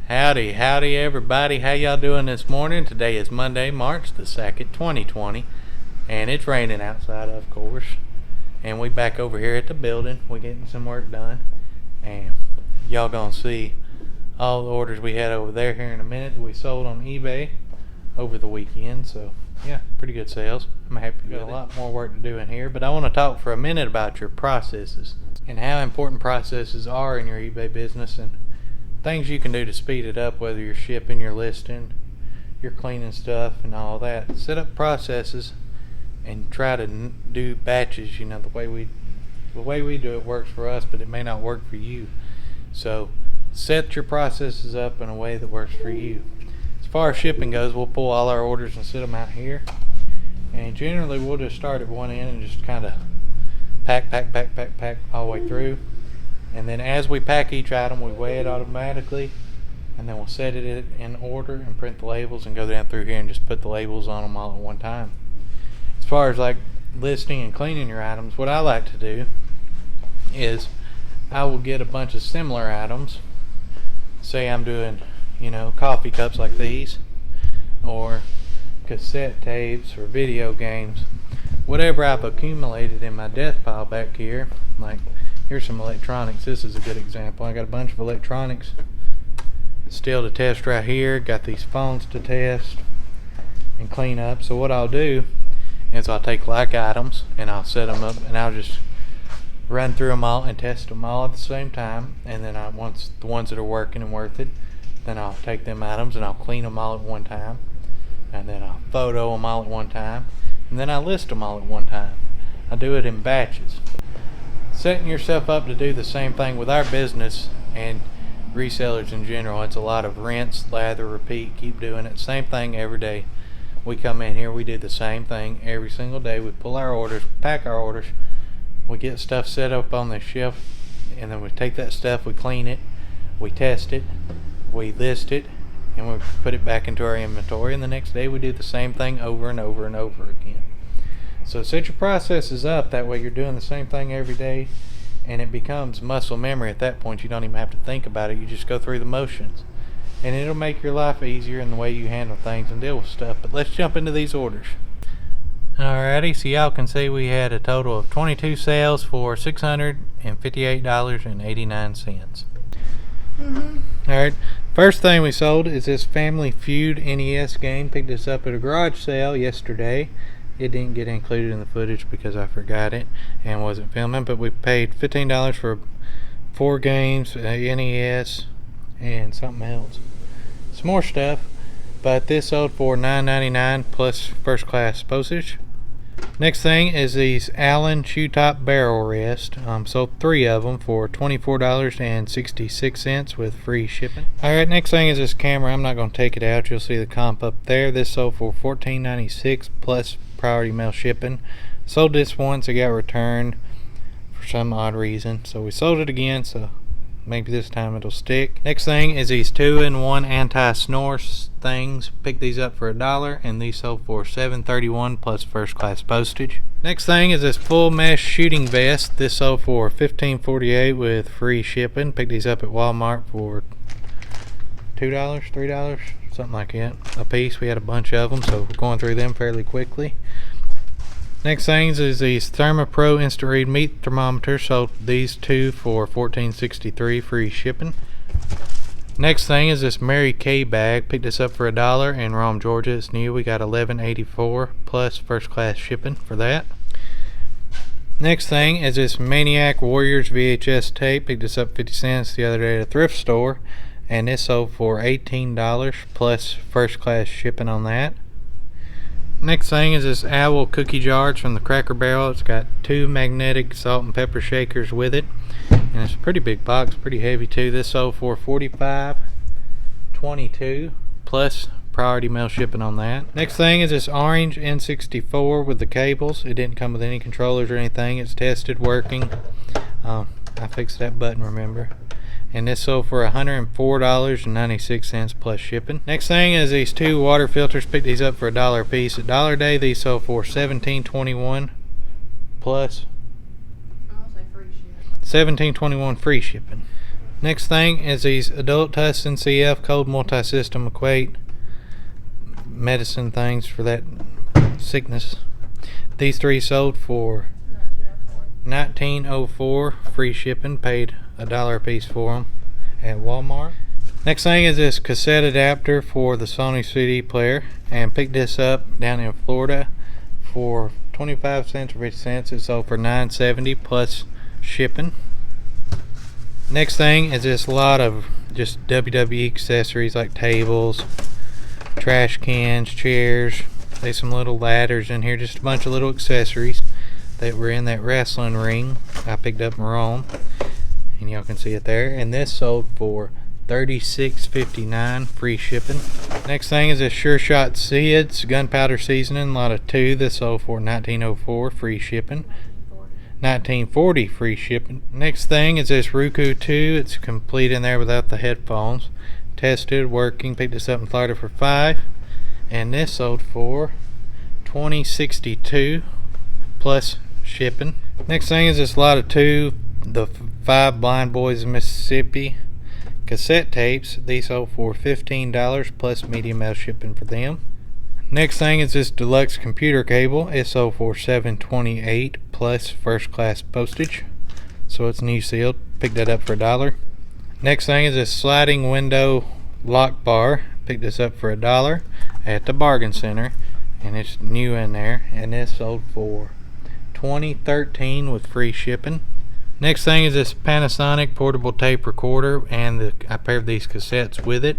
Howdy, howdy everybody. How y'all doing this morning? Today is Monday, March the 2nd, 2020. And it's raining outside, of course. And we back over here at the building. We're getting some work done. And y'all gonna see all the orders we had over there here in a minute that we sold on eBay over the weekend. So yeah, pretty good sales. I'm happy with it. Got a lot more work to do in here, but I want to talk for a minute about your processes and how important processes are in your eBay business and things you can do to speed it up, whether you're shipping, you're listing, you're cleaning stuff and all that. Set up processes and try to do batches. You know, the way we do it works for us, but it may not work for you. So set your processes up in a way that works for you. As far as shipping goes, we'll pull all our orders and set them out here, and generally we'll just start at one end and just kind of pack all the way through. And then as we pack each item, we weigh it automatically, and then we'll set it in order and print the labels and go down through here and just put the labels on them all at one time. As far as like listing and cleaning your items, what I like to do is I will get a bunch of similar items. Say I'm doing, you know, coffee cups like these, or cassette tapes, or video games, whatever I've accumulated in my death pile back here. Like, here's some electronics. This is a good example. I got a bunch of electronics still to test right here. Got these phones to test and clean up. So what I'll do is I'll take like items and I'll set them up, and I'll just run through them all and test them all at the same time. And then once the ones that are working and worth it, then I'll take them items and I'll clean them all at one time, and then I'll photo them all at one time, and then I list them all at one time. I do it in batches. Setting yourself up to do the same thing with our business and resellers in general. It's a lot of rinse, lather, repeat, keep doing it. Same thing every day. We come in here, we do the same thing every single day. We pull our orders, pack our orders, we get stuff set up on the shelf, and then we take that stuff, we clean it, we test it, we list it, and we put it back into our inventory, and the next day we do the same thing over and over and over again. So set your processes up, that way you're doing the same thing every day, and it becomes muscle memory at that point. You don't even have to think about it, you just go through the motions, and it'll make your life easier in the way you handle things and deal with stuff. But let's jump into these orders. Alrighty, so y'all can see we had a total of 22 sales for $658.89. Alright, first thing we sold is this Family Feud NES game. Picked this up at a garage sale yesterday. It didn't get included in the footage because I forgot it and wasn't filming, but we paid $15 for 4 games, NES, and something else. Some more stuff, but this sold for $9.99 plus first class postage. Next thing is these Allen shoe top barrel rest. Sold 3 of them for $24.66 with free shipping. Alright, next thing is this camera. I'm not going to take it out. You'll see the comp up there. This sold for $14.96 plus priority mail shipping. Sold this once. It got returned for some odd reason, so we sold it again, so maybe this time it'll stick. Next thing is these 2-in-1 anti-snore things. Picked these up for $1, and these sold for $7.31 plus first class postage. Next thing is this full mesh shooting vest. This sold for $15.48 with free shipping. Picked these up at Walmart for $2, $3, something like that a piece. We had a bunch of them, so we're going through them fairly quickly. Next things is these ThermoPro Instant Read meat thermometers. Sold these 2 for $14.63 free shipping. Next thing is this Mary Kay bag. Picked this up for $1 in Rome, Georgia. It's new. We got $11.84 plus first class shipping for that. Next thing is this Maniac Warriors VHS tape. Picked this up 50 cents the other day at a thrift store, and this sold for $18 plus first class shipping on that. Next thing is this Owl cookie jars from the Cracker Barrel. It's got 2 magnetic salt and pepper shakers with it, and it's a pretty big box, pretty heavy too. This sold for $45.22 plus priority mail shipping on that. Next thing is this orange N64 with the cables. It didn't come with any controllers or anything. It's tested, working. I fixed that button, remember. And this sold for $104.96 plus shipping. Next thing is these 2 water filters. Picked these up for $1 a piece. At Dollar Day, these sold for $17.21 plus I'll say free shipping. $17.21 free shipping. Next thing is these adult Tussin CF cold multi-system equate medicine things for that sickness. These three sold for $19.04, free shipping, paid $1 a piece for them at Walmart. Next thing is this cassette adapter for the Sony CD player, and picked this up down in Florida for 25 cents or 50 cents. It sold for $9.70 plus shipping. Next thing is this lot of just WWE accessories like tables, trash cans, chairs. There's some little ladders in here, just a bunch of little accessories that were in that wrestling ring I picked up in Rome, and y'all can see it there. And this sold for $36.59, free shipping. Next thing is this Sure Shot Seeds gunpowder seasoning, lot of 2. This sold for $19.04, free shipping. $19.40, free shipping. Next thing is this Roku 2. It's complete in there without the headphones. Tested, working. Picked this up in Florida for $5, and this sold for $20.62 plus shipping. Next thing is this lot of 2, the 5 Blind Boys of Mississippi cassette tapes. These sold for $15 plus medium mail shipping for them. Next thing is this deluxe computer cable. It sold for $7.28 plus first class postage, so it's new sealed. Picked that up for $1. Next thing is this sliding window lock bar. Picked this up for $1 at the bargain center, and it's new in there, and this sold for $20.13 with free shipping. Next thing is this Panasonic portable tape recorder, and I paired these cassettes with it,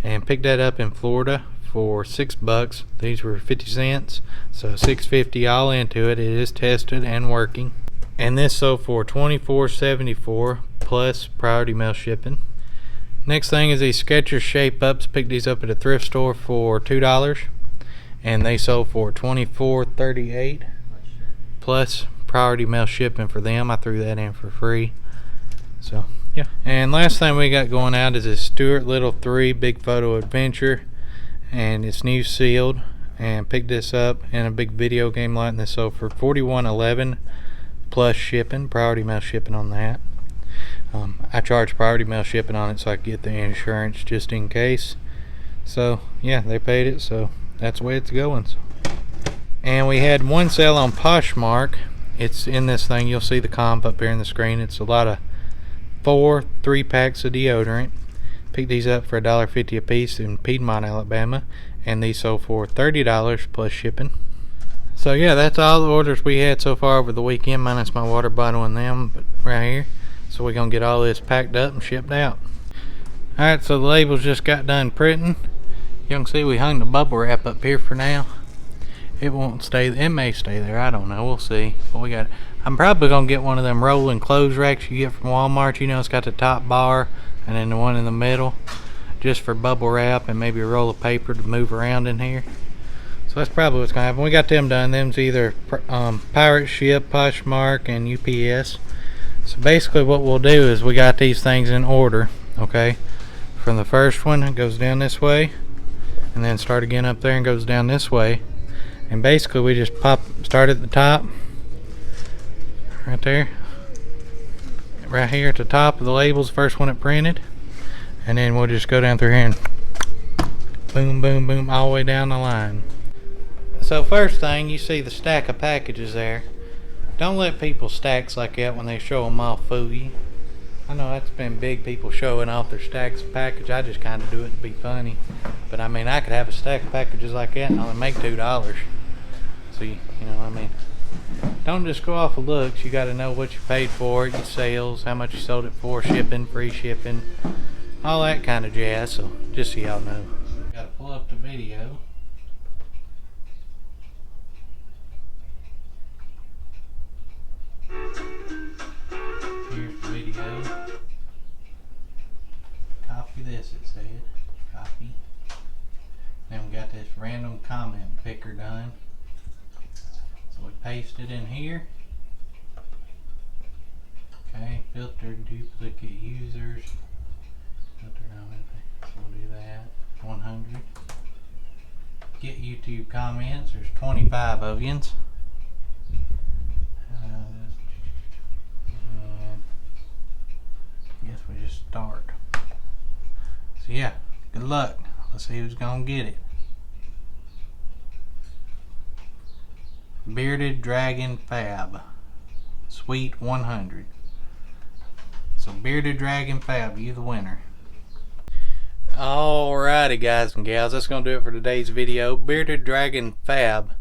and picked that up in Florida for $6. These were 50 cents, so $6.50 all into it. It is tested and working, and this sold for $24.74 plus priority mail shipping. Next thing is these Skechers shape ups. Picked these up at a thrift store for $2, and they sold for $24.38 plus priority mail shipping for them. I threw that in for free. So yeah. And last thing we got going out is this Stuart Little 3 big photo adventure, and it's new sealed, and picked this up in a big video game lot, and this sold for $41.11 plus shipping, priority mail shipping on that. I charge priority mail shipping on it so I can get the insurance just in case. So yeah, they paid it, so that's the way it's going. And we had one sale on Poshmark. It's in this thing. You'll see the comp up here in the screen. It's a lot of 4 3-packs of deodorant. Picked these up for $1.50 a piece in Piedmont, Alabama, and these sold for $30 plus shipping. So yeah, that's all the orders we had so far over the weekend, minus my water bottle and them, but right here. So we're gonna get all this packed up and shipped out. Alright, so the labels just got done printing. You can see we hung the bubble wrap up here for now. It won't stay, it may stay there, I don't know, we'll see. But we got, I'm probably gonna get one of them rolling clothes racks you get from Walmart. You know, it's got the top bar and then the one in the middle, just for bubble wrap and maybe a roll of paper to move around in here. So that's probably what's gonna happen. We got them done. Them's either Pirate Ship, Poshmark, and UPS. So basically what we'll do is we got these things in order, okay? From the first one, it goes down this way, and then start again up there and goes down this way. And basically we just start at the top, right there, right here at the top of the labels, first one it printed, and then we'll just go down through here and boom, boom, boom, all the way down the line. So first thing, you see the stack of packages there. Don't let people stacks like that when they show them off fool you. I know that's been big, people showing off their stacks of package. I just kind of do it to be funny. But I mean, I could have a stack of packages like that and only make $2. So you know what I mean. Don't just go off of looks. You got to know what you paid for it, your sales, how much you sold it for, shipping, free shipping, all that kind of jazz. So just so y'all know. Got to pull up the video. Here's the video. Copy this, it said. Copy. Then we got this random comment picker done. So we paste it in here. Okay, filter duplicate users. Filter on it. So we'll do that. 100. Get YouTube comments. There's 25 of yous. Guess we just Good luck. Let's see who's gonna get it. Bearded Dragon Fab. Sweet 100. So Bearded Dragon Fab, you the winner. Alrighty guys and gals, that's going to do it for today's video. Bearded Dragon Fab.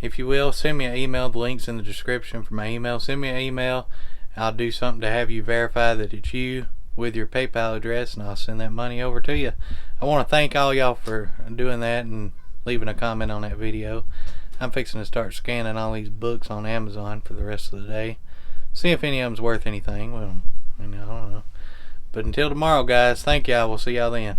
If you will, send me an email. The link's in the description for my email. Send me an email. I'll do something to have you verify that it's you with your PayPal address, and I'll send that money over to you. I want to thank all y'all for doing that and leaving a comment on that video. I'm fixing to start scanning all these books on Amazon for the rest of the day. See if any of them's worth anything. Well, I don't know. But until tomorrow, guys, thank y'all. We'll see y'all then.